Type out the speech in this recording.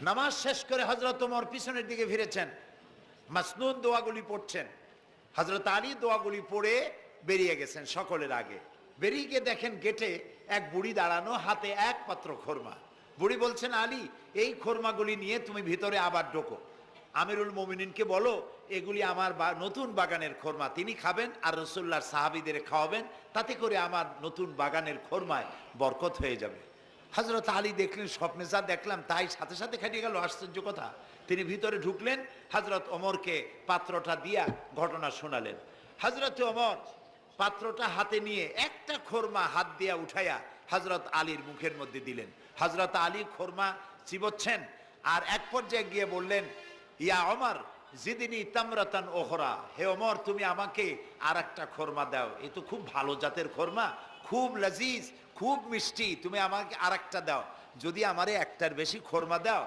নামাজ শেষ করে হযরত ওমর পিছনের দিকে ফিরেছেন, মাসনুন দোয়াগুলি পড়ছেন। হযরত আলী দোয়াগুলি পড়ে বেরিয়ে গেছেন সকলের আগে। বেরিয়ে গিয়ে দেখেন গেটে এক বুড়ি দাঁড়ানো, হাতে এক পাত্র খোরমা। বুড়ি বলছেন, আলী, এই খোরমাগুলি নিয়ে তুমি ভিতরে আবার ঢোকো, আমিরুল মোমিনিনকে বলো এগুলি আমার নতুন বাগানের খোরমা, তিনি খাবেন আর রাসূলুল্লাহর সাহাবীদের খাওয়াবেন, তাতে করে আমার নতুন বাগানের খোরমায় বরকত হয়ে যাবে। হযরত আলী দেখলেন স্বপ্নে যা দেখলাম তাই সাথে সাথে খাটিয়ে গেল, আশ্চর্য কথা। তিনি ভিতরে ঢুকলেন, হযরত ওমরকে পাত্রটা দিয়া ঘটনা শোনালেন। হযরত ওমর পাত্রটা হাতে নিয়ে একটা খোরমা হাত দিয়া উঠাইয়া হযরত আলীর মুখের মধ্যে দিলেন। হযরত আলী খোরমা চিবোচ্ছেন আর এক পর্যায়ে গিয়ে বললেন, ইয়া ওমর জিদনি তামরাতান ওখরা, হে ওমর তুমি আমাকে আর একটা খোরমা দাও, এ তো খুব ভালো জাতের খোরমা, খুব লজিজ, খুব মিষ্টি, তুমি আমাকে আর একটা দাও, যদি আমারে একটার বেশি খোরমা দাও